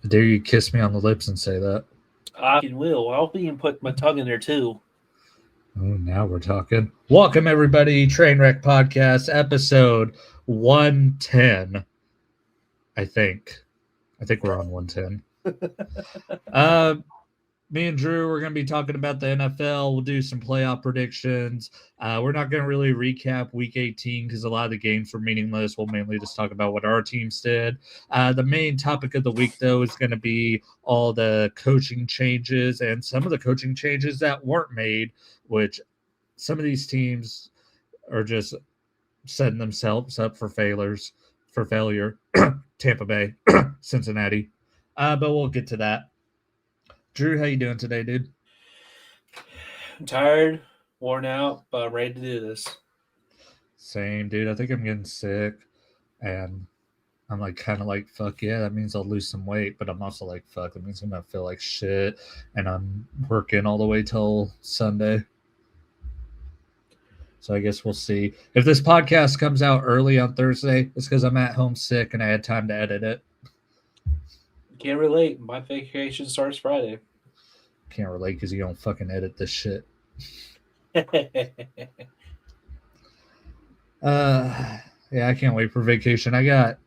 Dare you kiss me on the lips and say that? I will. I'll even put my tongue in there too. Oh, now we're talking. Welcome, everybody. Trainwreck Podcast, episode 110. I think. I think we're on 110. Uh, Me and Drew, we're going to be talking about the NFL. We'll do some playoff predictions. We're not going to really recap week 18 because a lot of the games were meaningless. We'll mainly just talk about what our teams did. The main topic of the week, though, is going to be all the coaching changes and some of the coaching changes that weren't made, which some of these teams are just setting themselves up for failure. Tampa Bay, Cincinnati. But we'll get to that. Drew, how you doing today, dude? I'm tired, worn out, but I'm ready to do this. Same, dude. I think I'm getting sick, and I'm like kind of like fuck yeah. That means I'll lose some weight, but I'm also like fuck. That means I'm gonna feel like shit, and I'm working all the way till Sunday. So I guess we'll see. If this podcast comes out early on Thursday, it's because I'm at home sick and I had time to edit it. Can't relate. My vacation starts Friday. Can't relate because you don't fucking edit this shit. Yeah, I can't wait for vacation. I got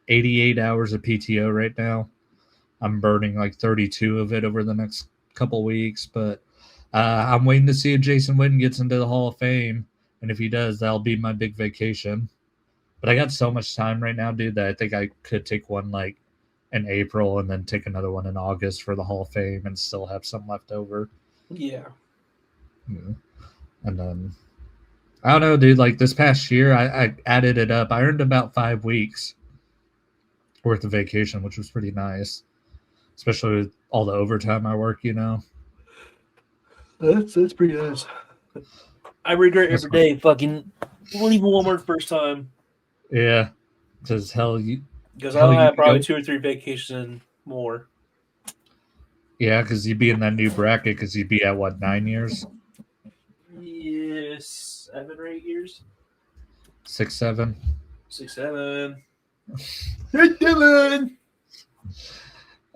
88 hours of PTO right now. I'm burning like 32 of it over the next couple weeks, but I'm waiting to see if Jason Witten gets into the Hall of Fame, and if he does, that'll be my big vacation. But I got so much time right now, dude, that I think I could take one like in April and then take another one in August for the Hall of Fame and still have some left over. Yeah. And then I don't know, dude. Like this past year, I added it up. I earned about 5 weeks worth of vacation, which was pretty nice, especially with all the overtime I work. That's pretty nice. I regret every day fucking leaving Walmart first time. Yeah, because Because hell I'll you have could probably go. 2 or 3 vacations more. Yeah, because you'd be in that new bracket because you'd be at what 9 years, Yes, 7 or 8 years. 6, 7. 6, 7. 7.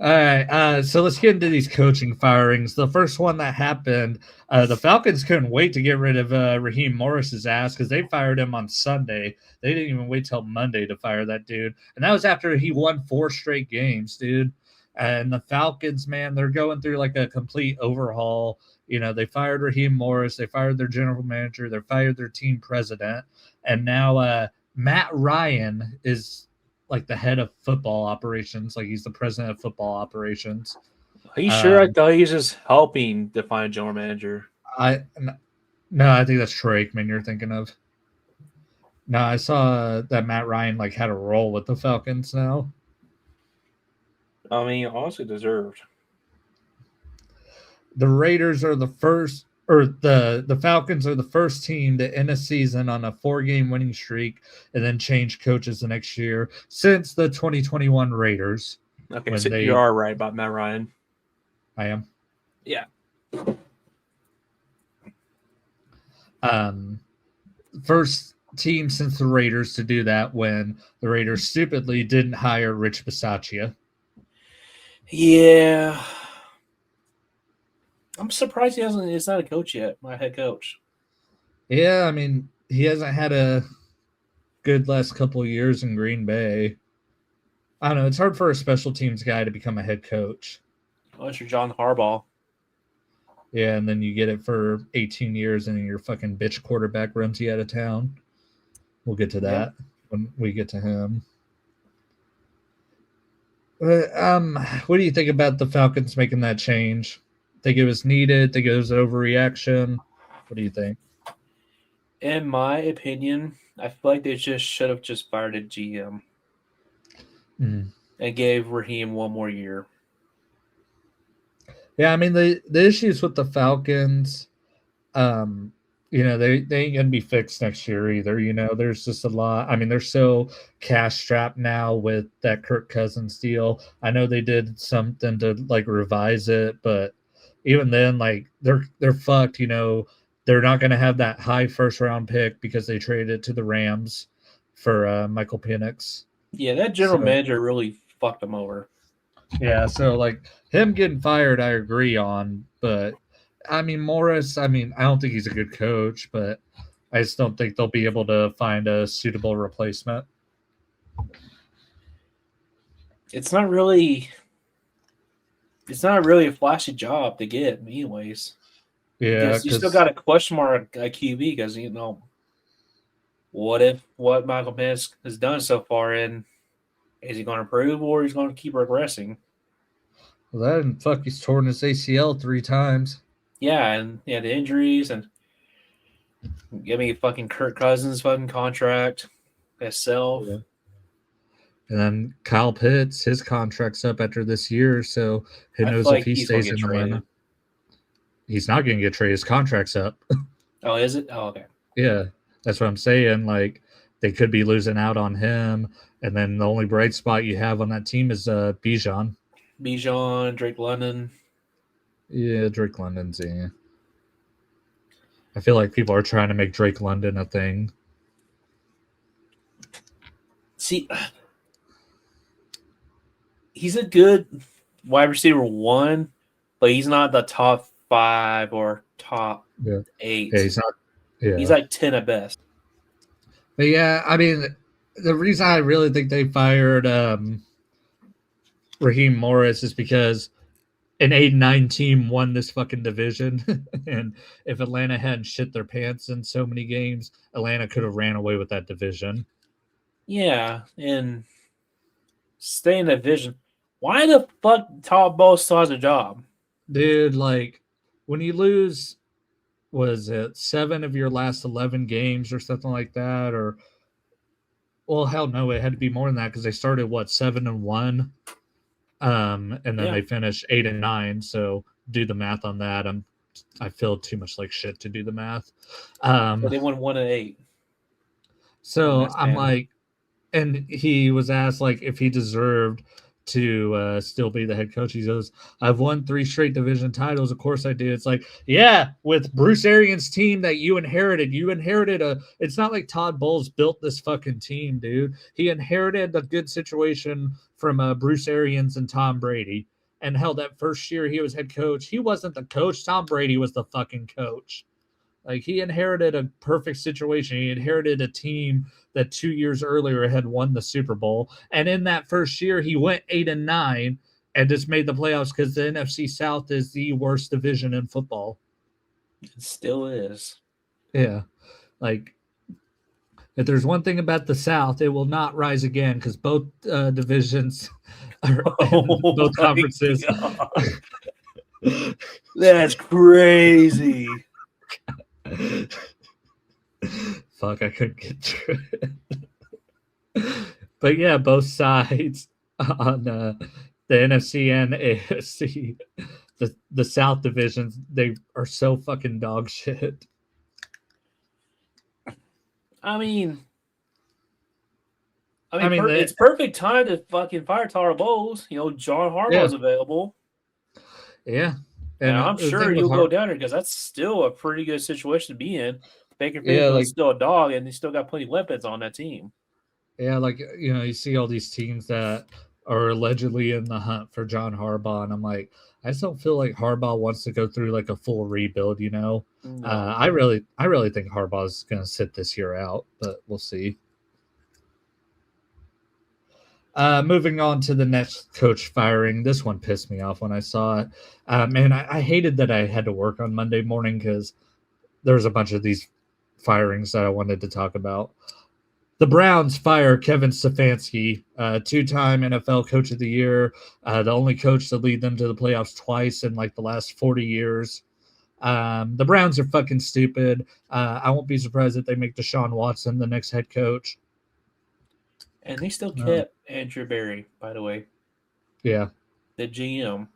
All right, so let's get into these coaching firings. The first one that happened, the Falcons couldn't wait to get rid of Raheem Morris's ass because they fired him on Sunday. They didn't even wait till Monday to fire that dude, and that was after he won 4 straight games, dude. And the Falcons, man, they're going through like a complete overhaul. They fired Raheem Morris, they fired their general manager, they fired their team president, and now Matt Ryan is like the head of football operations, like he's the president of football operations. Are you sure? I thought he was just helping define general manager. No, I think that's Troy Aikman you're thinking of. No, I saw that Matt Ryan like had a role with the Falcons now. I mean, honestly deserved. The Raiders are the first, or the Falcons are the first team to end a season on a 4-game winning streak and then change coaches the next year since the 2021 Raiders. Okay, so you are right about Matt Ryan. I am. Yeah. First team since the Raiders to do that when the Raiders stupidly didn't hire Rich Bisaccia. Yeah. I'm surprised he's not a coach yet, my head coach. Yeah, I mean, he hasn't had a good last couple of years in Green Bay. I don't know. It's hard for a special teams guy to become a head coach. Unless you're John Harbaugh. Yeah, and then you get it for 18 years and your fucking bitch quarterback runs you out of town. We'll get to that when we get to him. What do you think about the Falcons making that change? Think it was needed? Think it was an overreaction? What do you think? In my opinion, I feel like they just should have just fired a GM and gave Raheem one more year. Yeah, I mean the issues with the Falcons, they ain't gonna be fixed next year either. There's just a lot. I me're so cash strapped now with that Kirk Cousins deal. I know they did something to like revise it, but even then, like they're fucked. They're not gonna have that high first round pick because they traded it to the Rams for Michael Penix. Yeah, that general manager really fucked them over. Yeah, so like him getting fired, I agree on, but I mean Morris, I don't think he's a good coach, but I just don't think they'll be able to find a suitable replacement. It's not really a flashy job to get, anyways. Yeah, Because you still got a question mark at QB because what Michael Penix has done so far, and is he going to improve or he's going to keep regressing? Well, he's torn his ACL 3 times. Yeah, and the injuries and give me fucking Kirk Cousins fucking contract itself. Yeah. And then Kyle Pitts, his contract's up after this year, so who knows if he stays in Atlanta. He's not going to get traded. His contract's up. Oh, is it? Oh, okay. Yeah, that's what I'm saying. Like, they could be losing out on him, and then the only bright spot you have on that team is Bijan. Drake London. Yeah, Drake London's in. I feel like people are trying to make Drake London a thing. See, he's a good wide receiver 1, but he's not the top 5 or top 8. Yeah, he's not. Yeah, he's like 10 at best. But yeah, I mean, the reason I really think they fired Raheem Morris is because an 8-9 team won this fucking division, and if Atlanta hadn't shit their pants in so many games, Atlanta could have ran away with that division. Yeah, and stay in that division. Why the fuck Todd Bowles still has a job? Dude, like, when you lose, was it 7 of your last 11 games or something like that? Or, well, hell no, it had to be more than that because they started, 7-1? And then they finished 8-9. So do the math on that. I feel too much like shit to do the math. But they won 1-8. So I'm like, and he was asked like if he deserved to still be the head coach. He goes, I've won 3 straight division titles. Of course I do. It's like, yeah, with Bruce Arians' team that you inherited. It's not like Todd Bowles built this fucking team, dude. He inherited a good situation from Bruce Arians and Tom Brady. And hell, that first year he was head coach, he wasn't the coach. Tom Brady was the fucking coach. Like, he inherited a perfect situation. He inherited a team that 2 years earlier had won the Super Bowl. And in that first year, he went 8-9 and just made the playoffs because the NFC South is the worst division in football. It still is. Yeah. Like, if there's one thing about the South, it will not rise again because both divisions are both conferences. That's crazy. Fuck, I couldn't get through it. But yeah, both sides on the NFC and AFC, the South divisions, they are so fucking dog shit. I mean, it's perfect time to fucking fire Todd Bowles. John Harbaugh's available. Yeah. And I'm sure he'll go down there because that's still a pretty good situation to be in. Baker Mayfield's still a dog, and he's still got plenty of weapons on that team. Yeah, like, you see all these teams that are allegedly in the hunt for John Harbaugh, and I'm like, I just don't feel like Harbaugh wants to go through like a full rebuild, No. I really think Harbaugh's going to sit this year out, but we'll see. Moving on to the next coach firing. This one pissed me off when I saw it. Man, I hated that I had to work on Monday morning because there was a bunch of these firings that I wanted to talk about. The Browns fire Kevin Stefanski, 2-time NFL Coach of the Year, the only coach to lead them to the playoffs twice in like the last 40 years. The Browns are fucking stupid. I won't be surprised if they make Deshaun Watson the next head coach. And they still kept Andrew Berry, by the way. Yeah. The GM.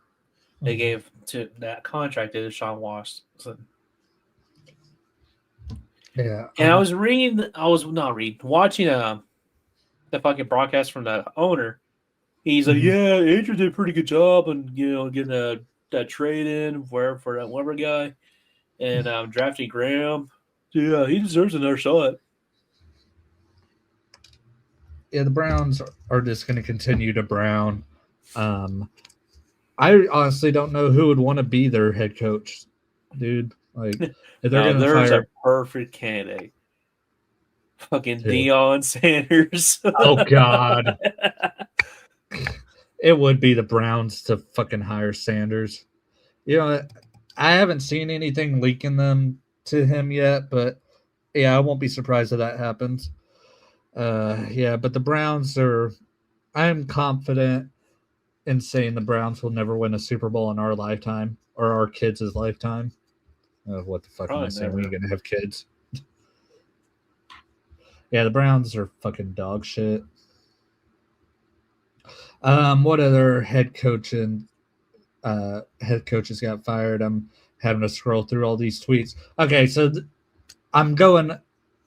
They gave to that contract to Deshaun Watson. Yeah. And I was watching the fucking broadcast from the owner. He's like, yeah, Andrew did a pretty good job on, getting that trade in for that Weber guy and drafting Graham. Yeah, he deserves another shot. Yeah, the Browns are just going to continue to brown I honestly don't know who would want to be their head coach, dude. Like, if they're No, going to there's fire, a perfect candidate. Fucking Who? Deion Sanders. Oh God, it would be the Browns to fucking hire Sanders. You know, I haven't seen anything leaking them to him yet, but yeah, I won't be surprised if that happens. Yeah, but the Browns are. I am confident in saying the Browns will never win a Super Bowl in our lifetime or our kids' lifetime. What the fuck am I Probably saying? never. We ain't gonna have kids. Yeah, the Browns are fucking dog shit. What other head coaches got fired? I'm having to scroll through all these tweets. Okay, so I'm going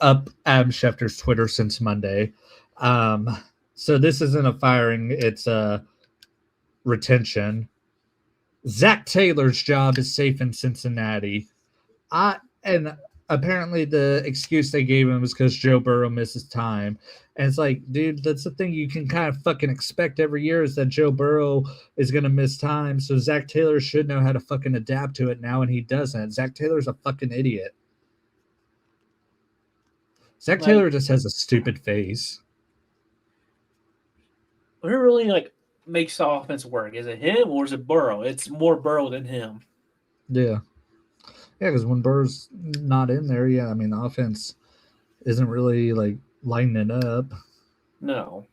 up Adam Schefter's Twitter since Monday. So this isn't a firing; it's a retention. Zach Taylor's job is safe in Cincinnati. And apparently the excuse they gave him was because Joe Burrow misses time. And it's like, dude, that's the thing you can kind of fucking expect every year is that Joe Burrow is going to miss time. So Zach Taylor should know how to fucking adapt to it now, and he doesn't. Zach Taylor's a fucking idiot. Zach Taylor just has a stupid face. Who really makes the offense work? Is it him or is it Burrow? It's more Burrow than him. Yeah. Yeah, because when Burrow's not in there, yeah, I mean, the offense isn't really, lighting it up. No.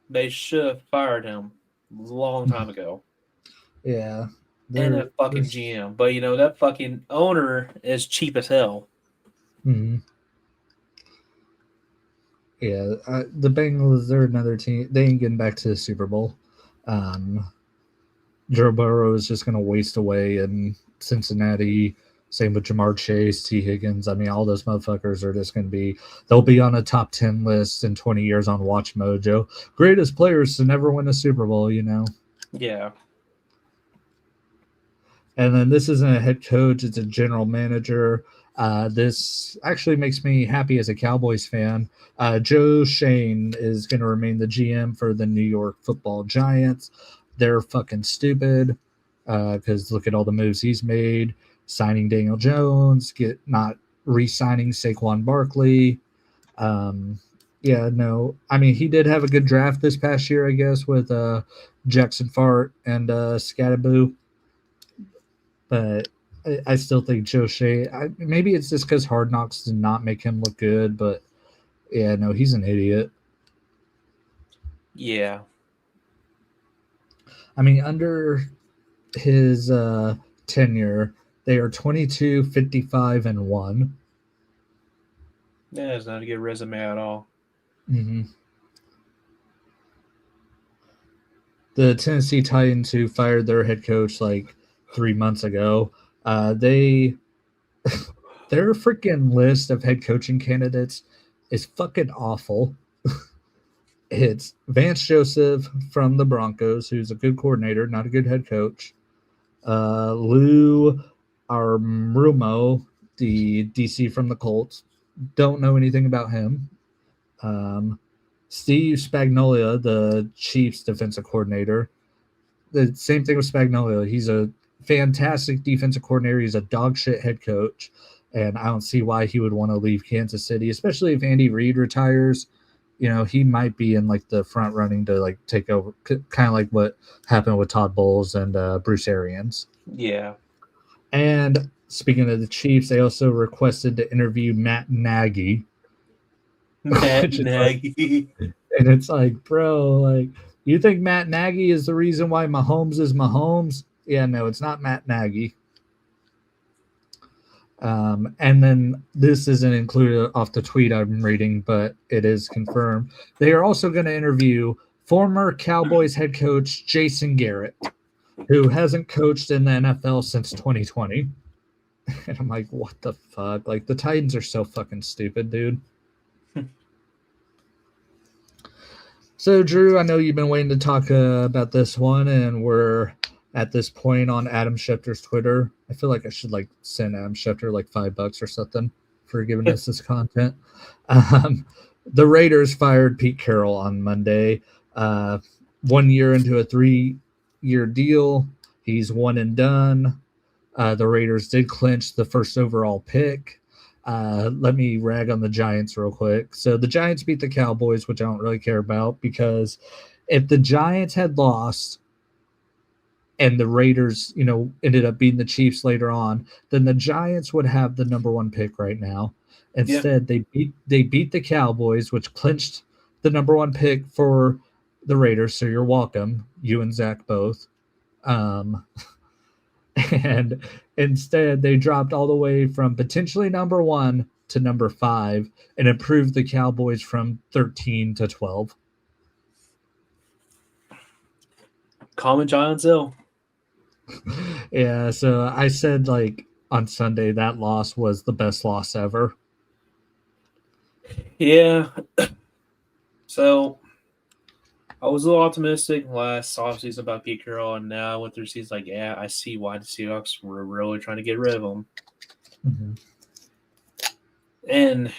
They should have fired him a long time ago. Yeah. And a fucking GM. But, that fucking owner is cheap as hell. Mm-hmm. Yeah, the Bengals, they're another team. They ain't getting back to the Super Bowl. Joe Burrow is just going to waste away in Cincinnati. Same with Jamar Chase, T. Higgins. I mean, all those motherfuckers are just going to be – they'll be on a top 10 list in 20 years on Watch Mojo. Greatest players to never win a Super Bowl, Yeah. And then this isn't a head coach. It's a general manager. This actually makes me happy as a Cowboys fan. Joe Shane is going to remain the GM for the New York Football Giants. They're fucking stupid because look at all the moves he's made. Signing Daniel Jones, not re-signing Saquon Barkley. Yeah, no. I mean, he did have a good draft this past year, I guess, with Jackson Fart and Scattaboo. But I still think Joe Shea, maybe it's just because Hard Knocks did not make him look good, but yeah, no, he's an idiot. Yeah. I mean, under his tenure, they are 22, 55, and 1. Yeah, it's not a good resume at all. Mm-hmm. The Tennessee Titans, who fired their head coach 3 months ago, their freaking list of head coaching candidates is fucking awful. It's Vance Joseph from the Broncos, who's a good coordinator, not a good head coach. Lou Armrumo, the DC from the Colts. Don't know anything about him. Steve Spagnuolo, the Chiefs defensive coordinator. The same thing with Spagnuolo. He's a fantastic defensive coordinator. He's a dog shit head coach. And I don't see why he would want to leave Kansas City, especially if Andy Reid retires. He might be in the front running to take over, kind of like what happened with Todd Bowles and Bruce Arians. Yeah. And speaking of the Chiefs, they also requested to interview Matt Nagy. Matt Nagy. And it's bro, you think Matt Nagy is the reason why Mahomes is Mahomes? Yeah, no, it's not Matt Nagy. And then this isn't included off the tweet I'm reading, but it is confirmed. They are also going to interview former Cowboys head coach Jason Garrett, who hasn't coached in the NFL since 2020. And I'm like, what the fuck? The Titans are so fucking stupid, dude. So, Drew, I know you've been waiting to talk about this one, and we're at this point on Adam Schefter's Twitter. I feel like I should send Adam Schefter $5 or something for giving us this content. The Raiders fired Pete Carroll on Monday. 1 year into a 3-year deal. He's one and done. The Raiders did clinch the first overall pick. Let me rag on the Giants real quick. So the Giants beat the Cowboys, which I don't really care about, because if the Giants had lost and the Raiders, ended up beating the Chiefs later on, then the Giants would have the number 1 pick right now. Instead, they beat the Cowboys, which clinched the number 1 pick for the Raiders. So you're welcome, you and Zach both. And instead, they dropped all the way from potentially number 1 to number 5 and improved the Cowboys from 13 to 12. Common Giants Hill. Yeah, so I said on Sunday that loss was the best loss ever. Yeah. So I was a little optimistic last offseason about Pete Carroll, and now with their seasons, I see why the Seahawks were really trying to get rid of him. Mm-hmm. And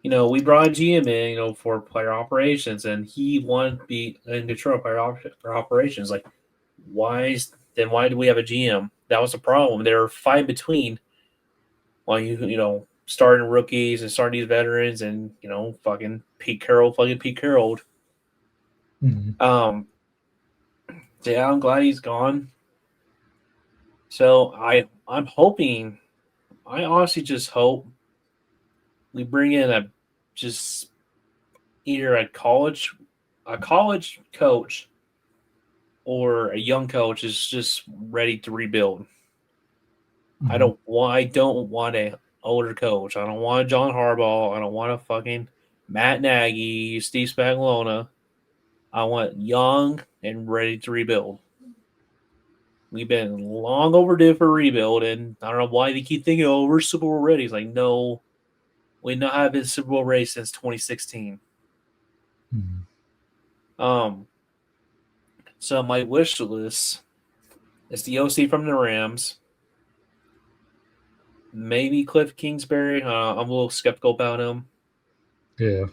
we brought a GM in, for player operations, and he wanted to be in control of player operations. Why do we have a GM? That was the problem. They were fighting between, starting rookies and starting these veterans, and fucking Pete Carroll. Mm-hmm. Yeah, I'm glad he's gone. So I'm hoping. I honestly just hope we bring in either a college coach or a young coach is just ready to rebuild. Mm-hmm. I don't want a older coach. I don't want a John Harbaugh. I don't want a fucking Matt Nagy, Steve Spagnuolo. I want young and ready to rebuild. We've been long overdue for a rebuild, and I don't know why they keep thinking, we're Super Bowl ready. It's no, we not have been Super Bowl ready since 2016. Mm-hmm. So my wish list is the OC from the Rams. Maybe Cliff Kingsbury. I'm a little skeptical about him. Yeah.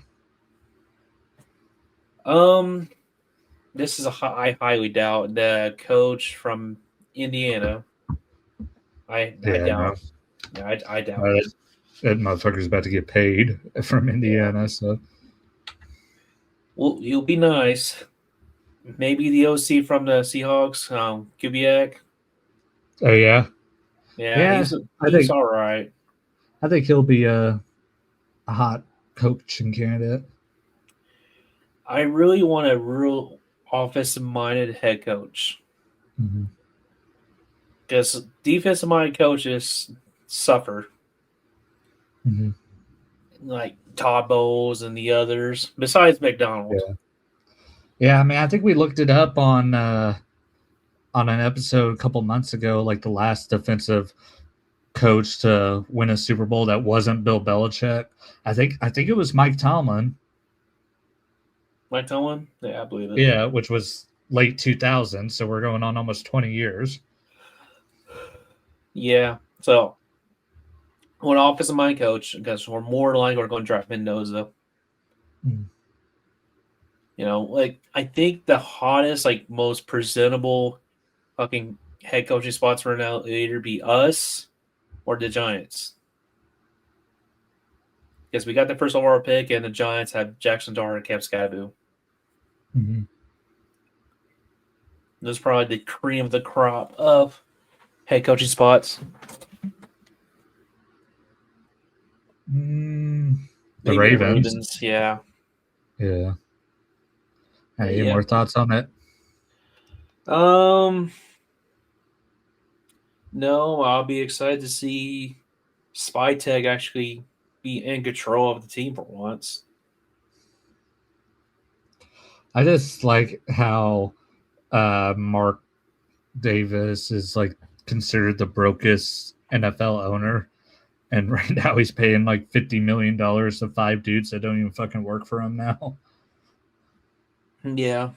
This is I highly doubt the coach from Indiana. I doubt. No. Yeah, I doubt it. That motherfucker's about to get paid from Indiana, so. Well, he'll be nice. Maybe the OC from the Seahawks, Kubiak. Oh yeah. Yeah, he's all right. I think he'll be a hot coaching candidate. I really want a real offensive-minded head coach. Because defensive-minded coaches suffer. Mm-hmm. Like Todd Bowles and the others, besides McDonald. Yeah, I mean, I think we looked it up on an episode a couple months ago, the last defensive coach to win a Super Bowl that wasn't Bill Belichick. I think it was Mike Tomlin. Mike Tomlin? Yeah, I believe it. Yeah, which was late 2000, so we're going on almost 20 years. Yeah, so one offensive mind coach, because we're more likely we're going to draft Mendoza. I think the hottest, most presentable fucking head coaching spots right now will either be us or the Giants. Because we got the first overall pick, and the Giants have Jackson Dart and Cam Scaboo. Mm-hmm. Those are probably the cream of the crop of head coaching spots. The Ravens. Yeah. Yeah. Any more thoughts on it? No, I'll be excited to see Spytech actually be in control of the team for once. I just like how Mark Davis is considered the brokest NFL owner, and right now he's paying $50 million to 5 dudes that don't even fucking work for him now. Yeah.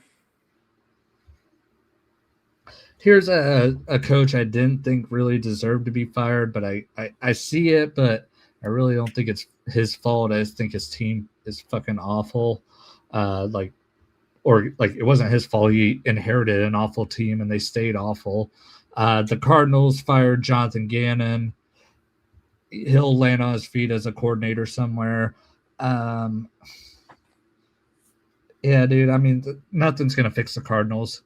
Here's a coach I didn't think really deserved to be fired, but I see it, but I really don't think it's his fault. I just think his team is fucking awful. or like it wasn't his fault. He inherited an awful team and they stayed awful. The Cardinals fired Jonathan Gannon. He'll land on his feet as a coordinator somewhere. Yeah, dude. I mean, nothing's gonna fix the Cardinals.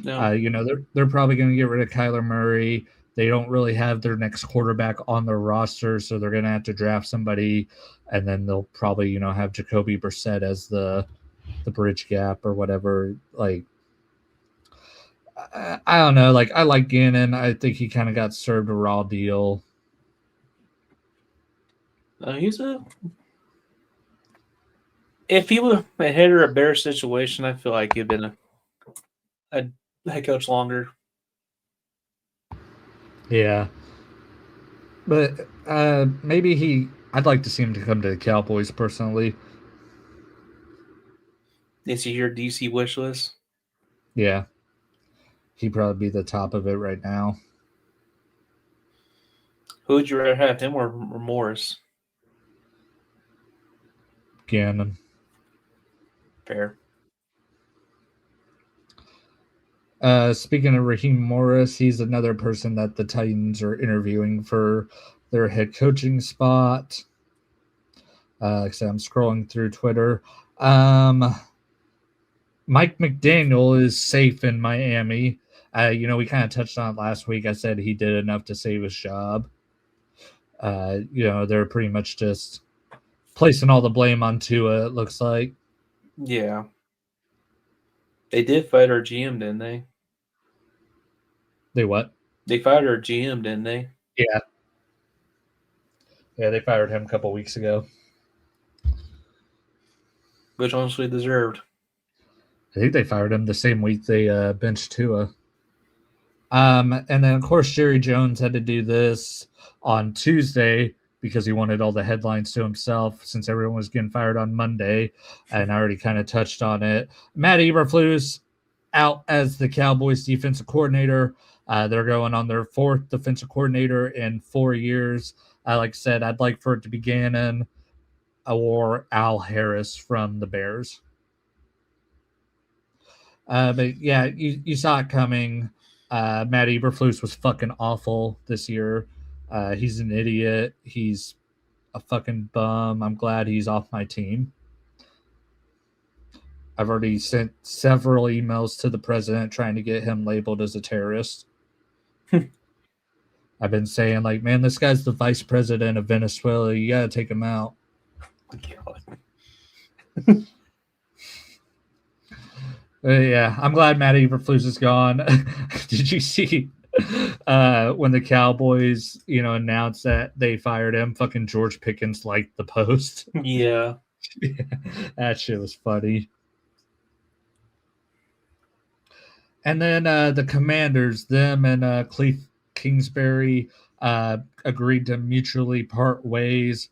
No. You know, they're probably gonna get rid of Kyler Murray. They don't really have their next quarterback on their roster, so they're gonna have to draft somebody, and then they'll probably, you know, have Jacoby Brissett as the bridge gap or whatever. Like, I don't know. Like, I like Gannon. I think he kind of got served a raw deal. If he would have had a better situation, I feel like he'd been a head coach longer. Yeah. But maybe I'd like to see him to come to the Cowboys personally. Is he your DC wish list? Yeah. He'd probably be the top of it right now. Who would you rather have, him or Morris? Gannon. Fair. Speaking of Raheem Morris, he's another person that the Titans are interviewing for their head coaching spot. So I'm scrolling through Twitter. Mike McDaniel is safe in Miami. You know, we kind of touched on it last week. I said he did enough to save his job. You know, they're pretty much just placing all the blame on Tua, it looks like. Yeah. They did fire our GM, didn't they? They what? They fired our GM, didn't they? Yeah. Yeah, they fired him a couple weeks ago. Which honestly deserved. I think they fired him the same week they benched Tua. And then, of course, Jerry Jones had to do this on Tuesday because he wanted all the headlines to himself since everyone was getting fired on Monday. And I already kind of touched on it. Matt Eberflus out as the Cowboys defensive coordinator. They're going on their fourth defensive coordinator in 4 years. Like I said, I'd like for it to be Gannon or Al Harris from the Bears. But yeah, you saw it coming. Matt Eberflus was fucking awful this year. He's an idiot. He's a fucking bum. I'm glad he's off my team. I've already sent several emails to the president trying to get him labeled as a terrorist. I've been saying, like, man, this guy's the vice president of Venezuela. You got to take him out. Yeah, I'm glad Matt Eberflus is gone. Did you see when the Cowboys, you know, announced that they fired him? Fucking George Pickens liked the post. Yeah. That shit was funny. And then the Commanders, them and Cliff Kingsbury agreed to mutually part ways.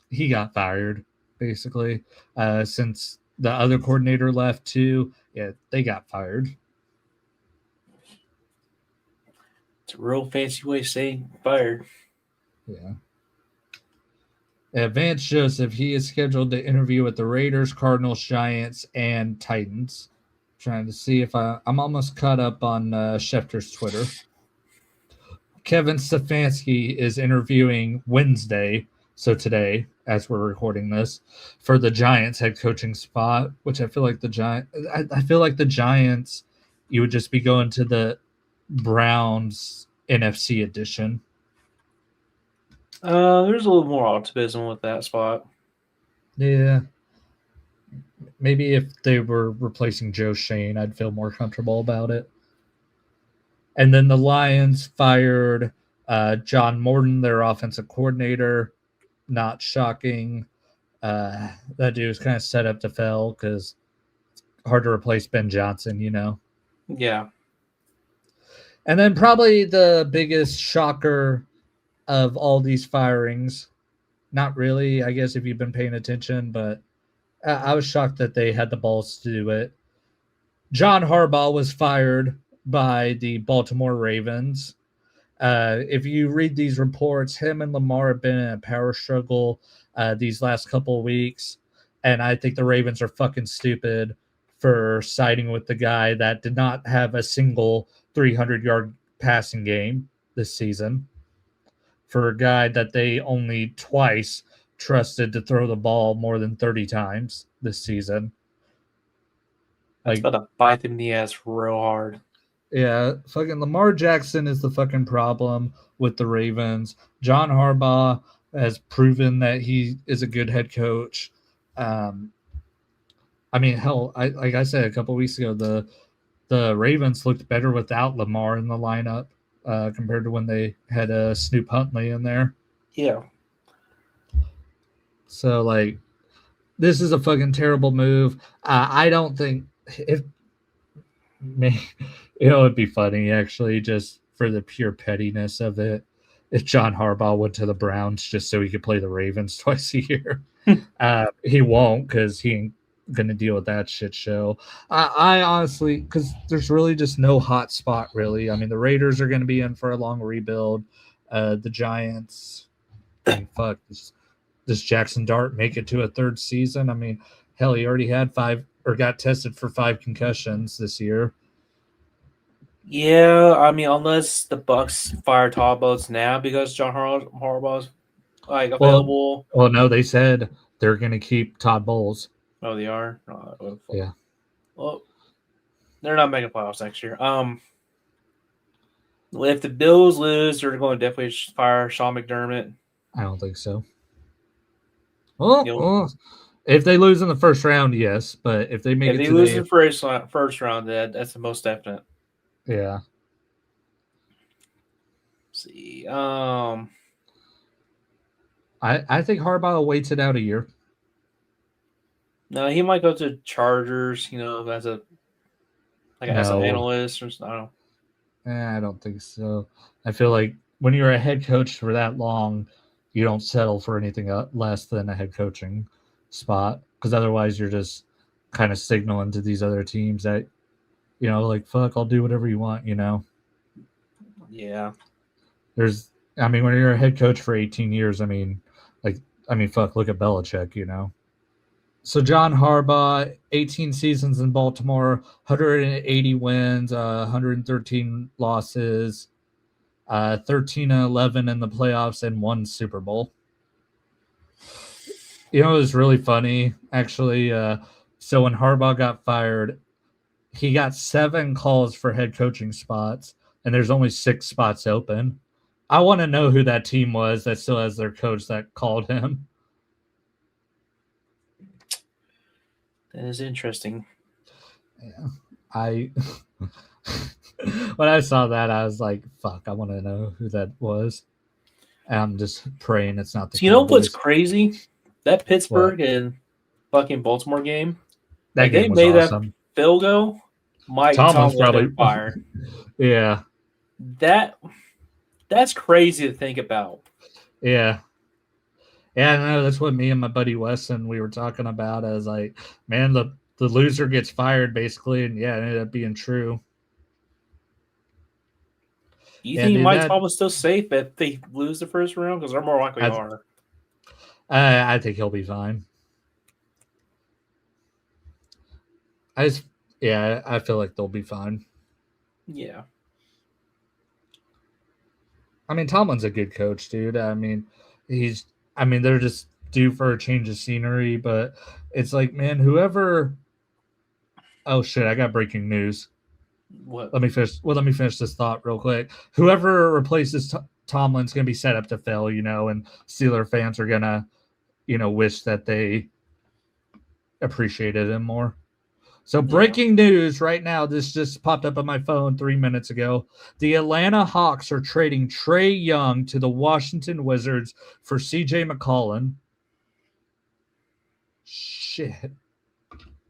He got fired, basically, since the other coordinator left too. Yeah, they got fired. It's a real fancy way of saying fired. Yeah. Vance Joseph, he is scheduled to interview with the Raiders, Cardinals, Giants, and Titans. Trying to see if I'm almost caught up on Schefter's Twitter. Kevin Stefanski is interviewing Wednesday, so today, as we're recording this, for the Giants head coaching spot, which I feel like the Giants, you would just be going to the Browns NFC edition. There's a little more optimism with that spot. Yeah. Maybe if they were replacing Joe Shane, I'd feel more comfortable about it. And then the Lions fired John Morton, their offensive coordinator. Not shocking. That dude was kind of set up to fail because it's hard to replace Ben Johnson, you know? Yeah. And then probably the biggest shocker of all these firings, not really, I guess, if you've been paying attention, but I was shocked that they had the balls to do it. John Harbaugh was fired by the Baltimore Ravens. If you read these reports, him and Lamar have been in a power struggle these last couple of weeks. And I think the Ravens are fucking stupid for siding with the guy that did not have a single 300-yard passing game this season, for a guy that they only twice trusted to throw the ball more than 30 times this season. That's about to bite them in the ass real hard. Yeah, fucking Lamar Jackson is the fucking problem with the Ravens. John Harbaugh has proven that he is a good head coach. I mean, hell, like I said a couple weeks ago, the Ravens looked better without Lamar in the lineup compared to when they had Snoop Huntley in there. Yeah. So, like, this is a fucking terrible move. I don't think if it'd be funny actually, just for the pure pettiness of it, if John Harbaugh went to the Browns just so he could play the Ravens twice a year. He won't, because he ain't gonna deal with that shit show. I honestly, because there's really just no hot spot really. I mean, the Raiders are gonna be in for a long rebuild. The Giants, I mean, fuck, does Jackson Dart make it to a third season? I mean, hell, he already had 5 or got tested for 5 concussions this year. Yeah, I mean, unless the Bucks fire Todd Bowles now because John Harbaugh's like available. Well, no, they said they're going to keep Todd Bowles. Oh, they are. Yeah. Well, they're not making playoffs next year. If the Bills lose, they're going to definitely fire Sean McDermott. I don't think so. Well, if they lose in the first round, yes, but if they make it, if they lose in the first round, that's the most definite. Yeah. Let's see. I think Harbaugh waits it out a year. No, he might go to Chargers. As an analyst or something. I don't know. I don't think so. I feel like when you're a head coach for that long, you don't settle for anything less than a head coaching spot, because otherwise you're just kind of signaling to these other teams that, like, fuck, I'll do whatever you want, Yeah. When you're a head coach for 18 years, fuck, look at Belichick, So John Harbaugh, 18 seasons in Baltimore, 180 wins, 113 losses, 13-11 in the playoffs, and 1 Super Bowl. It was really funny, actually. So when Harbaugh got fired, he got 7 calls for head coaching spots, and there's only 6 spots open. I want to know who that team was that still has their coach that called him. That is interesting. Yeah. When I saw that, I was like, fuck, I want to know who that was. And I'm just praying it's not the Cowboys. What's crazy? That Pittsburgh and fucking Baltimore game. That game was awesome. That field goal. Mike Tomlin's probably fired. Yeah. That's crazy to think about. Yeah. Yeah, I know. That's what me and my buddy Wesson, we were talking about. I was like, man, the loser gets fired, basically. And, yeah, it ended up being true. You think Mike Tomlin's still safe if they lose the first round? Because they're more likely are. I think he'll be fine. I feel like they'll be fine. Yeah. Tomlin's a good coach, dude. They're just due for a change of scenery, but it's like, man, whoever. Oh shit! I got breaking news. What? Let me finish this thought real quick. Whoever replaces Tomlin's gonna be set up to fail, and Steeler fans are gonna, wish that they appreciated him more. So breaking news right now. This just popped up on my phone 3 minutes ago. The Atlanta Hawks are trading Trae Young to the Washington Wizards for CJ McCollum. Shit.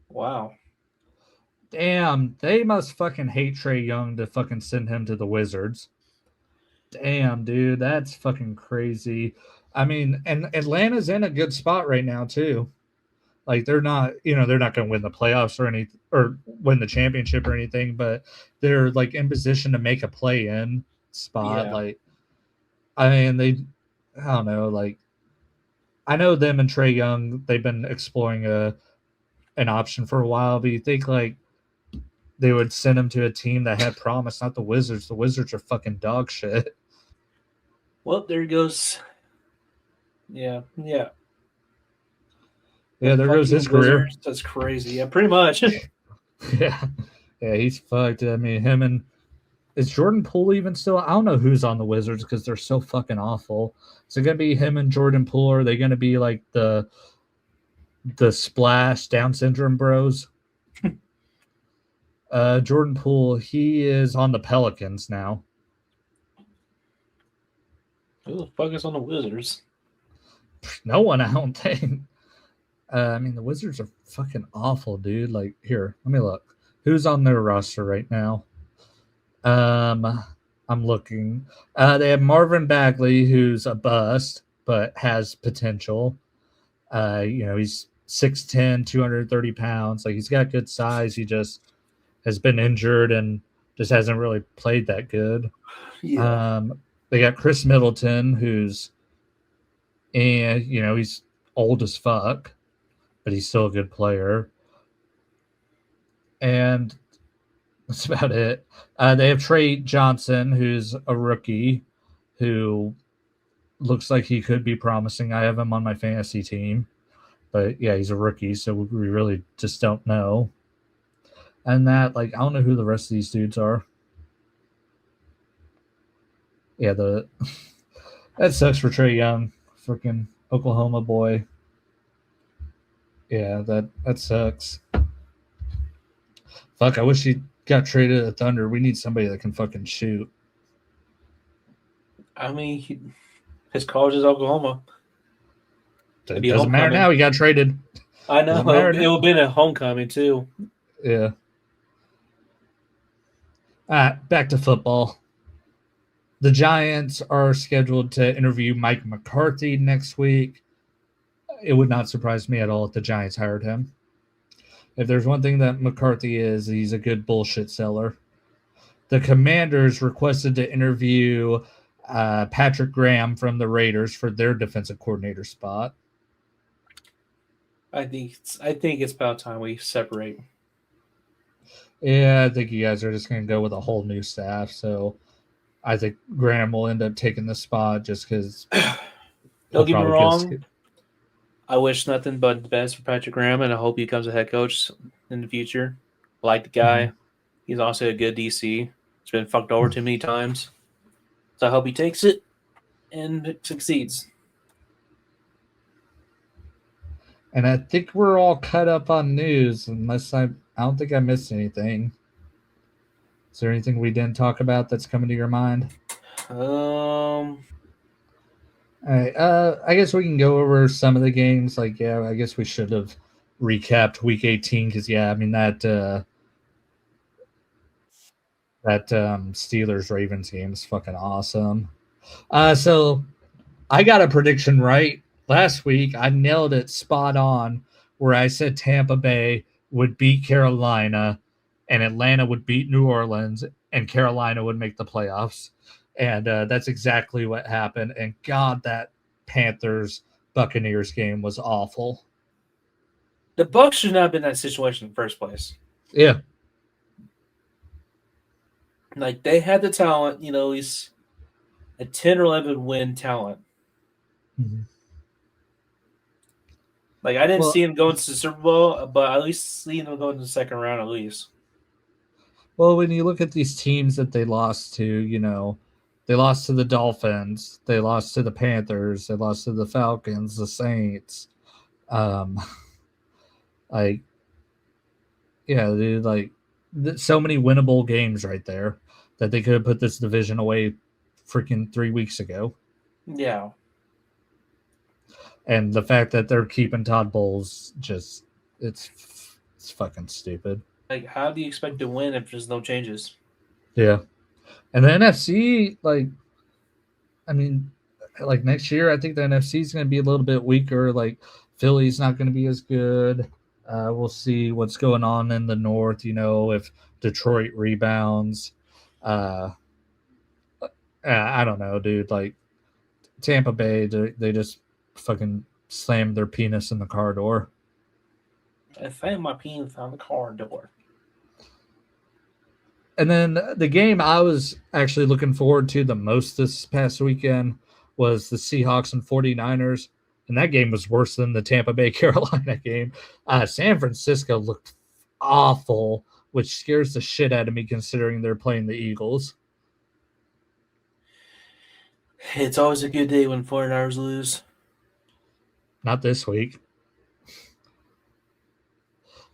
Wow. Damn, they must fucking hate Trae Young to fucking send him to the Wizards. Damn, dude, that's fucking crazy. And Atlanta's in a good spot right now too. Like, they're not going to win the playoffs or win the championship or anything, but they're like in position to make a play-in spot. Yeah. Like, I don't know. Like, I know them and Trae Young, they've been exploring an option for a while, but you think like they would send him to a team that had promise, not the Wizards. The Wizards are fucking dog shit. Well, there goes. Yeah. Yeah, The there goes fucking his career. Wizards. That's crazy. Yeah, pretty much. Yeah. Yeah, he's fucked. I mean, him and is Jordan Poole even still? I don't know who's on the Wizards because they're so fucking awful. Is it gonna be him and Jordan Poole? Or are they gonna be like the Splash Down syndrome bros? Jordan Poole, he is on the Pelicans now. Who the fuck is on the Wizards? No one, I don't think. I mean, the Wizards are fucking awful, dude. Like, here, let me look. Who's on their roster right now? I'm looking. They have Marvin Bagley, who's a bust, but has potential. He's 6'10", 230 pounds. Like, he's got good size. He just has been injured and just hasn't really played that good. Yeah. They got Chris Middleton, he's old as fuck, but he's still a good player. And that's about it. They have Trae Johnson, who's a rookie, who looks like he could be promising. I have him on my fantasy team. But, yeah, he's a rookie, so we really just don't know. And I don't know who the rest of these dudes are. Yeah, that sucks for Trae Young. Freaking Oklahoma boy. Yeah, that sucks. Fuck, I wish he got traded to the Thunder. We need somebody that can fucking shoot. I mean, his college is Oklahoma. It doesn't matter now. He got traded. I know. It would have been a homecoming, too. Yeah. All right, back to football. The Giants are scheduled to interview Mike McCarthy next week. It would not surprise me at all if the Giants hired him. If there's one thing that McCarthy is, he's a good bullshit seller. The Commanders requested to interview Patrick Graham from the Raiders for their defensive coordinator spot. I think it's about time we separate. Yeah, I think you guys are just going to go with a whole new staff. So I think Graham will end up taking the spot just because. Don't get me wrong. I wish nothing but the best for Patrick Graham, and I hope he becomes a head coach in the future. I like the guy. Mm-hmm. He's also a good DC. He's been fucked over too many times. So I hope he takes it and succeeds. And I think we're all cut up on news, unless I don't think I missed anything. Is there anything we didn't talk about that's coming to your mind? All right. I guess we can go over some of the games. I guess we should have recapped Week 18 because, that Steelers-Ravens game is fucking awesome. So I got a prediction right. Last week, I nailed it spot on where I said Tampa Bay would beat Carolina and Atlanta would beat New Orleans and Carolina would make the playoffs. And that's exactly what happened. And God, that Panthers-Buccaneers game was awful. The Bucs should not have been in that situation in the first place. Yeah. Like, they had the talent, he's a 10 or 11 win talent. Mm-hmm. Like, I didn't see him going to the Super Bowl, but at least see him going to the second round at least. Well, when you look at these teams that they lost to, they lost to the Dolphins, they lost to the Panthers, they lost to the Falcons, the Saints. So many winnable games right there that they could have put this division away freaking 3 weeks ago. Yeah. And the fact that they're keeping Todd Bowles, it's fucking stupid. Like, how do you expect to win if there's no changes? Yeah. And the NFC, next year, I think the NFC is going to be a little bit weaker. Like, Philly's not going to be as good. We'll see what's going on in the North, if Detroit rebounds. I don't know, dude. Like, Tampa Bay, they just fucking slammed their penis in the car door. I found my penis on the car door. And then the game I was actually looking forward to the most this past weekend was the Seahawks and 49ers. And that game was worse than the Tampa Bay Carolina game. San Francisco looked awful, which scares the shit out of me considering they're playing the Eagles. It's always a good day when 49ers lose. Not this week.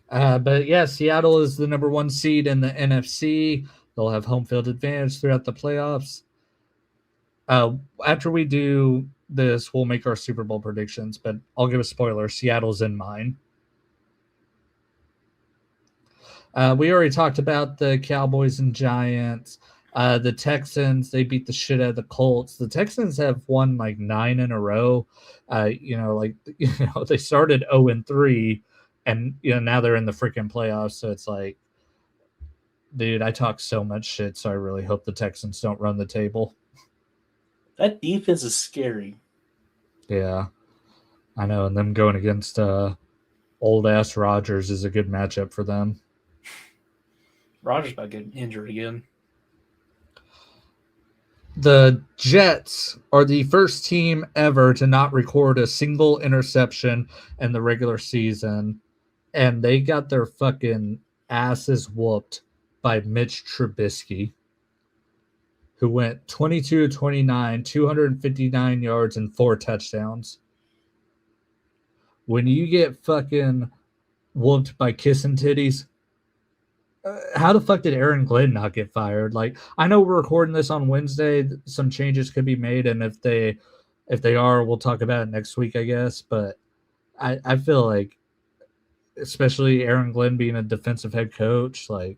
But yeah, Seattle is the number 1 seed in the NFC. They'll have home field advantage throughout the playoffs. After we do this, we'll make our Super Bowl predictions, but I'll give a spoiler. Seattle's in mine. We already talked about the Cowboys and Giants. The Texans, they beat the shit out of the Colts. The Texans have won like 9 in a row. They started 0-3, and now they're in the freaking playoffs. So it's like, dude, I talk so much shit, so I really hope the Texans don't run the table. That defense is scary. Yeah, I know. And them going against old ass Rodgers is a good matchup for them. Rodgers about to get injured again. The Jets are the first team ever to not record a single interception in the regular season, and they got their fucking asses whooped by Mitch Trubisky, who went 22-29, 259 yards, and 4 touchdowns. When you get fucking whooped by kissing titties, how the fuck did Aaron Glenn not get fired? Like, I know we're recording this on Wednesday. Some changes could be made, and if they are, we'll talk about it next week, I guess. But I feel like, especially Aaron Glenn being a defensive head coach, like,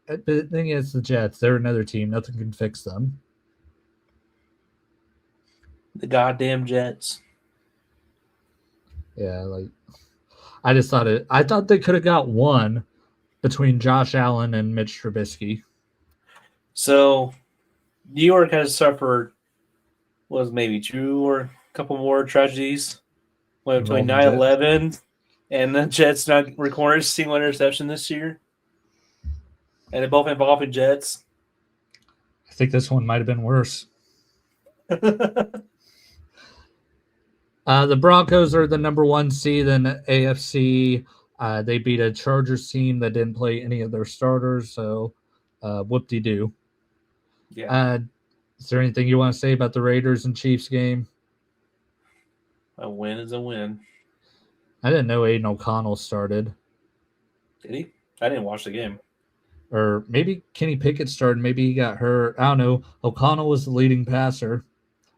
the thing is, the Jets, they're another team. Nothing can fix them. The goddamn Jets. Yeah, like, I thought they could have got one between Josh Allen and Mitch Trubisky. So, New York has suffered, maybe 2 or a couple more tragedies. Between 9/11 and the Jets not recording a single interception this year. And they both involving Jets. I think this one might have been worse. The Broncos are the number 1 seed in the AFC. They beat a Chargers team that didn't play any of their starters, so whoop-de-doo. Yeah. Is there anything you want to say about the Raiders and Chiefs game? A win is a win. I didn't know Aiden O'Connell started. Did he? I didn't watch the game. Or maybe Kenny Pickett started. Maybe he got hurt. I don't know. O'Connell was the leading passer.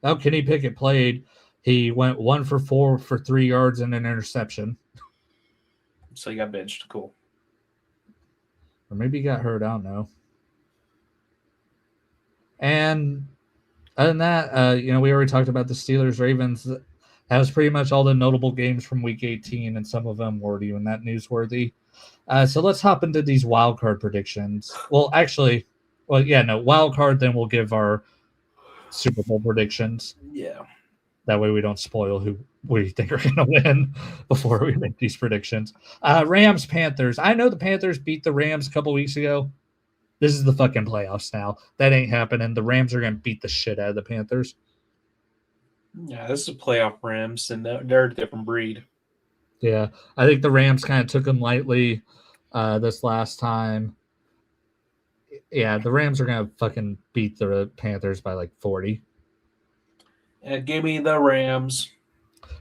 Oh, Kenny Pickett played. He went 1 for 4 for 3 yards and an interception. So he got benched. Cool. Or maybe he got hurt. I don't know. And other than that, we already talked about the Steelers-Ravens. That was pretty much all the notable games from Week 18, and some of them weren't even that newsworthy. So let's hop into these wildcard predictions. Wildcard, then we'll give our Super Bowl predictions. Yeah. That way we don't spoil who we think are going to win before we make these predictions. Rams-Panthers. I know the Panthers beat the Rams a couple weeks ago. This is the fucking playoffs now. That ain't happening. The Rams are going to beat the shit out of the Panthers. Yeah, this is playoff Rams, and they're a different breed. Yeah, I think the Rams kind of took them lightly this last time. Yeah, the Rams are going to fucking beat the Panthers by like 40. Give me the Rams.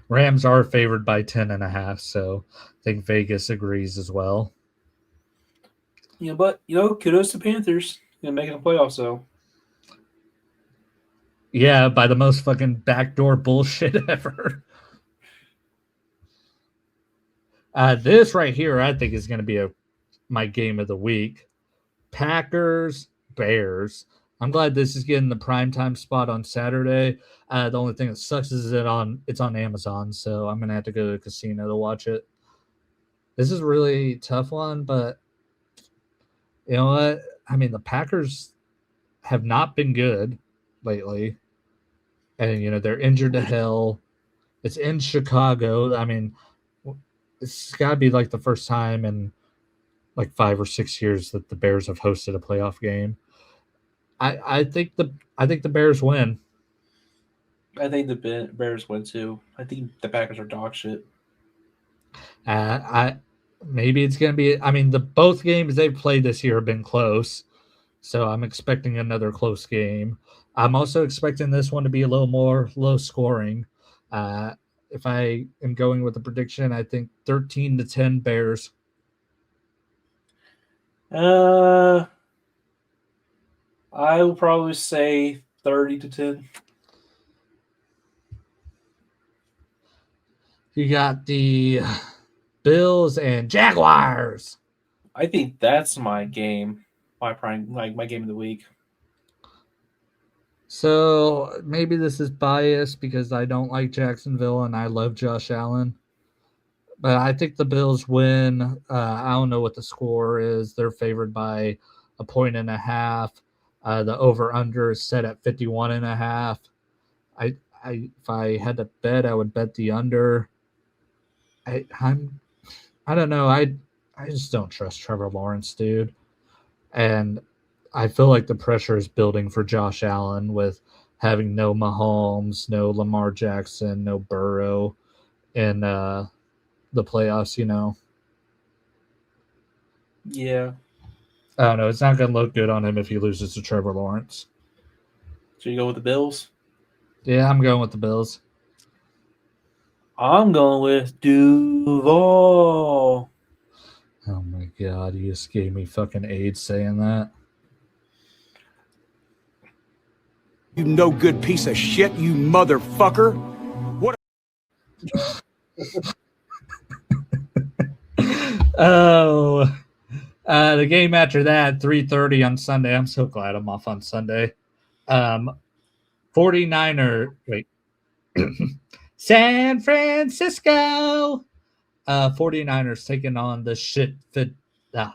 Rams are favored by 10.5, so I think Vegas agrees as well. Yeah, but, kudos to Panthers. Making the playoffs, though. Yeah, by the most fucking backdoor bullshit ever. This right here, I think, is going to be my game of the week. Packers, Bears. I'm glad this is getting the primetime spot on Saturday. The only thing that sucks is it's on Amazon, so I'm going to have to go to the casino to watch it. This is a really tough one, but you know what? I mean, the Packers have not been good lately. And, they're injured to hell. It's in Chicago. I mean, it's got to be like the first time in like 5 or 6 years that the Bears have hosted a playoff game. I think the Bears win. I think the Bears win too. I think the Packers are dog shit. I maybe it's gonna be. I mean, the both games they've played this year have been close, so I'm expecting another close game. I'm also expecting this one to be a little more low scoring. If I am going with a prediction, I think 13-10 Bears. I will probably say 30-10. You got the Bills and Jaguars. I think that's my game, my game of the week. So maybe this is biased because I don't like Jacksonville and I love Josh Allen. But I think the Bills win. I don't know what the score is. They're favored by 1.5. The over-under is set at 51.5. If I had to bet, I would bet the under. I don't know. I just don't trust Trevor Lawrence, dude. And I feel like the pressure is building for Josh Allen with having no Mahomes, no Lamar Jackson, no Burrow in the playoffs, you know. Yeah. I don't know. It's not going to look good on him if he loses to Trevor Lawrence. So you go with the Bills? Yeah, I'm going with the Bills. I'm going with Duval. Oh my God, you just gave me fucking AIDS saying that. You no good piece of shit, you motherfucker. What? Oh, the game after that, 3:30 on Sunday. I'm so glad I'm off on Sunday. 49er, wait. San Francisco. 49ers taking on the shit fit. I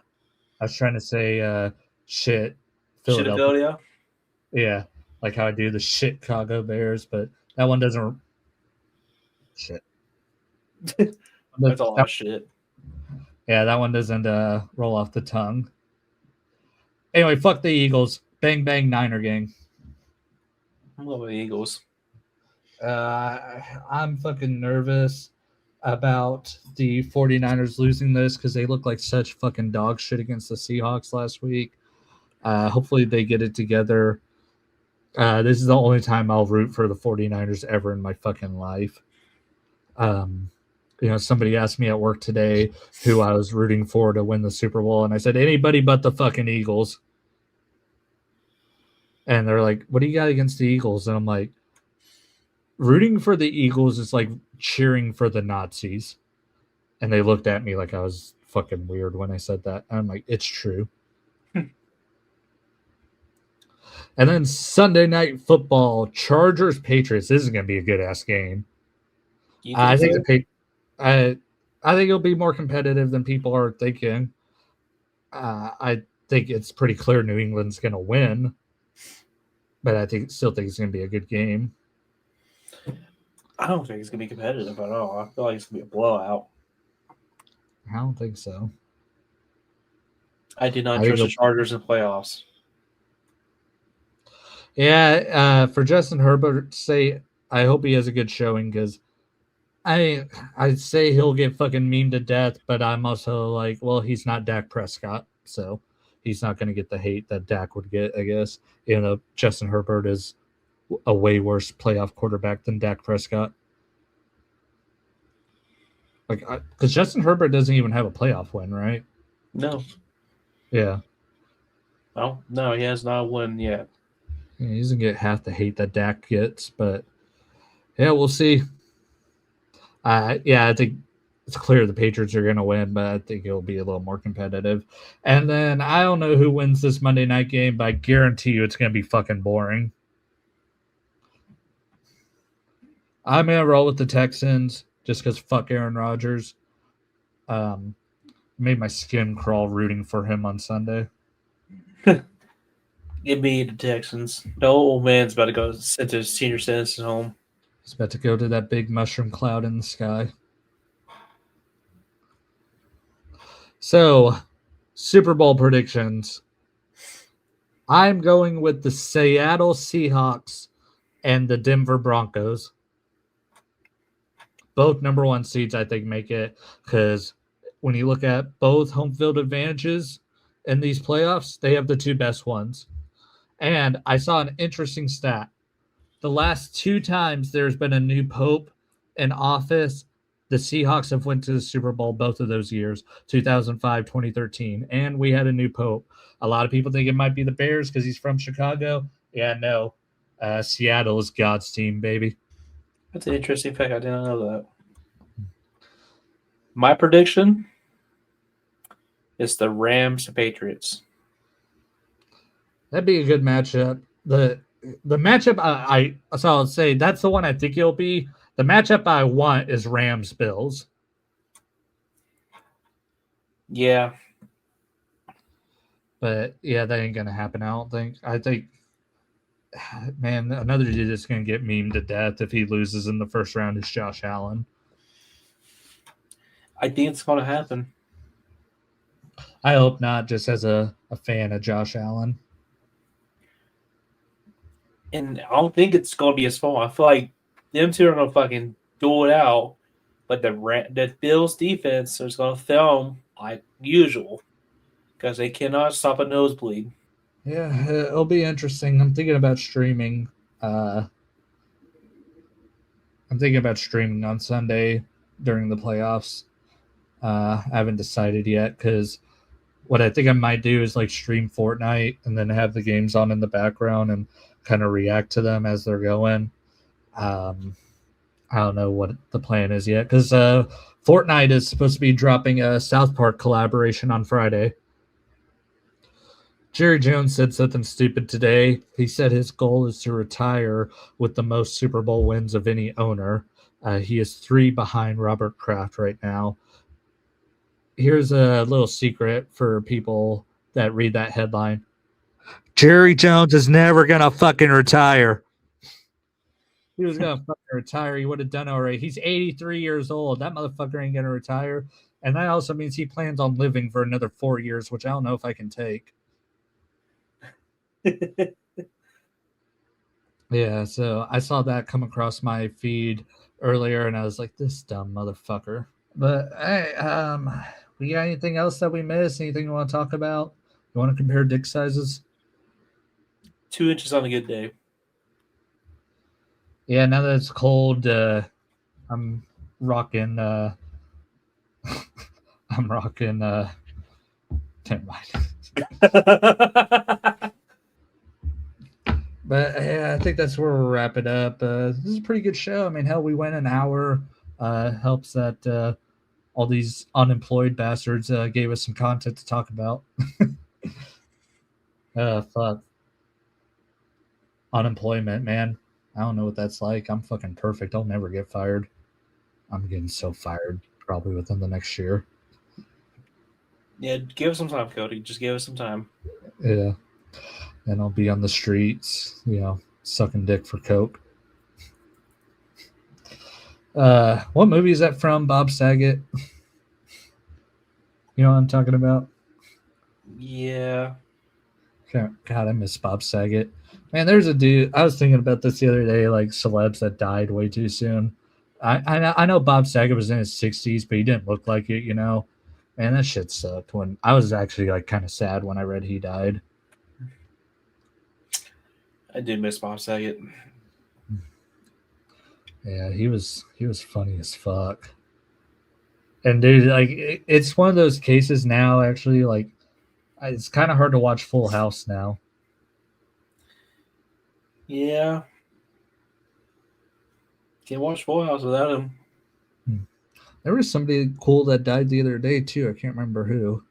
was trying to say shit Philadelphia. Yeah, like how I do the shit Chicago Bears, but that one doesn't. Shit. That's a lot of shit. Yeah, that one doesn't roll off the tongue. Anyway, fuck the Eagles. Bang, bang, Niner gang. I'm going with the Eagles. I'm fucking nervous about the 49ers losing this because they look like such fucking dog shit against the Seahawks last week. Hopefully they get it together. This is the only time I'll root for the 49ers ever in my fucking life. Somebody asked me at work today who I was rooting for to win the Super Bowl, and I said, anybody but the fucking Eagles. And they're like, what do you got against the Eagles? And I'm like, rooting for the Eagles is like cheering for the Nazis. And they looked at me like I was fucking weird when I said that. And I'm like, it's true. And then Sunday Night Football, Chargers Patriots. This is going to be a good ass game. I think I think it'll be more competitive than people are thinking. I think it's pretty clear New England's going to win, but I still think it's going to be a good game. I don't think it's going to be competitive at all. I feel like it's going to be a blowout. I don't think so. I do not trust the Chargers in playoffs. Yeah, for Justin Herbert to say, I hope he has a good showing because I'd say he'll get fucking memed to death, but I'm also like, well, he's not Dak Prescott, so he's not going to get the hate that Dak would get, I guess. Justin Herbert is a way worse playoff quarterback than Dak Prescott. Because Justin Herbert doesn't even have a playoff win, right? No. Yeah. Oh, no, he has not won yet. Yeah, he doesn't get half the hate that Dak gets, but yeah, we'll see. I think it's clear the Patriots are going to win, but I think it'll be a little more competitive. And then I don't know who wins this Monday night game, but I guarantee you it's going to be fucking boring. I'm going to roll with the Texans just because fuck Aaron Rodgers. Made my skin crawl rooting for him on Sunday. Give me the Texans. The old man's about to go sent to his senior citizen home. He's about to go to that big mushroom cloud in the sky. So, Super Bowl predictions. I'm going with the Seattle Seahawks and the Denver Broncos. Both number one seeds, I think, make it, because when you look at both home field advantages in these playoffs, they have the two best ones. And I saw an interesting stat. The last two times there's been a new pope in office, the Seahawks have went to the Super Bowl both of those years, 2005, 2013, and we had a new pope. A lot of people think it might be the Bears because he's from Chicago. Yeah, no. Seattle is God's team, baby. That's an interesting fact. I didn't know that. My prediction is the Rams and Patriots. That'd be a good matchup. The matchup so I'll say that's the one I think it'll be. The matchup I want is Rams Bills. Yeah. But yeah, that ain't gonna happen, I don't think. I think, man, another dude that's gonna get memed to death if he loses in the first round is Josh Allen. I think it's going to happen. I hope not, just as a fan of Josh Allen. And I don't think it's going to be his fault. I feel like them two are going to fucking duel it out. But the Bills defense is going to film like usual because they cannot stop a nosebleed. Yeah, it'll be interesting. I'm thinking about streaming. I'm thinking about streaming on Sunday during the playoffs. I haven't decided yet because what I think I might do is like stream Fortnite and then have the games on in the background and kind of react to them as they're going. I don't know what the plan is yet because Fortnite is supposed to be dropping a South Park collaboration on Friday. Jerry Jones said something stupid today. He said his goal is to retire with the most Super Bowl wins of any owner. He is 3 behind Robert Kraft right now. Here's a little secret for people that read that headline. Jerry Jones is never going to fucking retire. He was going to fucking retire. He would have done already. He's 83 years old. That motherfucker ain't going to retire. And that also means he plans on living for another 4 years, which I don't know if I can take. Yeah, so I saw that come across my feed earlier, and I was like, this dumb motherfucker. But, hey, we got anything else that we missed? Anything you want to talk about? You want to compare dick sizes? 2 inches on a good day. Yeah, now that it's cold, I'm rocking never mind. But yeah, I think that's where we'll wrap it up. This is a pretty good show. I mean, hell, we went an hour. Helps that all these unemployed bastards gave us some content to talk about. Fuck. Unemployment, man. I don't know what that's like. I'm fucking perfect. I'll never get fired. I'm getting so fired probably within the next year. Yeah, give us some time, Cody. Just give us some time. Yeah. And I'll be on the streets, sucking dick for coke. What movie is that from, Bob Saget? You know what I'm talking about? Yeah. God, I miss Bob Saget. Man, there's a dude. I was thinking about this the other day, like celebs that died way too soon. I know Bob Saget was in his 60s, but he didn't look like it, Man, that shit sucked. When I was actually like kind of sad when I read he died. I did miss Bob Saget. Yeah, he was funny as fuck. And dude, like it's one of those cases now. Actually, like it's kind of hard to watch Full House now. Yeah. Can't watch Full House without him. There was somebody cool that died the other day too. I can't remember who.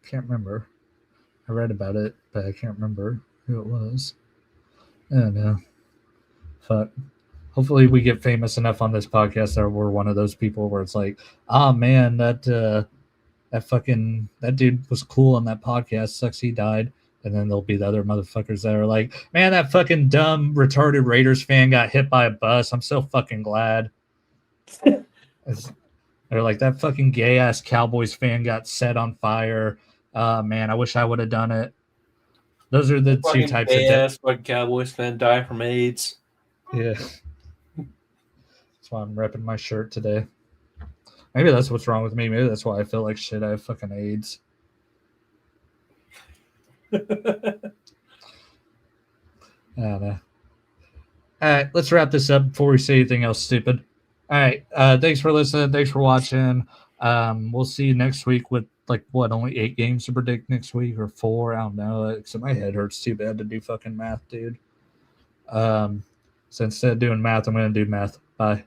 Can't remember. I read about it, but I can't remember who it was. I don't know. Fuck. Hopefully we get famous enough on this podcast that we're one of those people where it's like, oh man, that dude was cool on that podcast. Sucks he died. And then there'll be the other motherfuckers that are like, man, that fucking dumb, retarded Raiders fan got hit by a bus. I'm so fucking glad. They're like, that fucking gay-ass Cowboys fan got set on fire. Man, I wish I would have done it. Those are the two types of death. Fucking Cowboys fan die from AIDS. Yeah. That's why I'm repping my shirt today. Maybe that's what's wrong with me. Maybe that's why I feel like shit. I have fucking AIDS. I don't know. All right, let's wrap this up before we say anything else stupid. All right, thanks for listening. Thanks for watching. We'll see you next week with only 8 games to predict next week or 4? I don't know. Except my head hurts too bad to do fucking math, dude. So instead of doing math, I'm going to do math. Bye.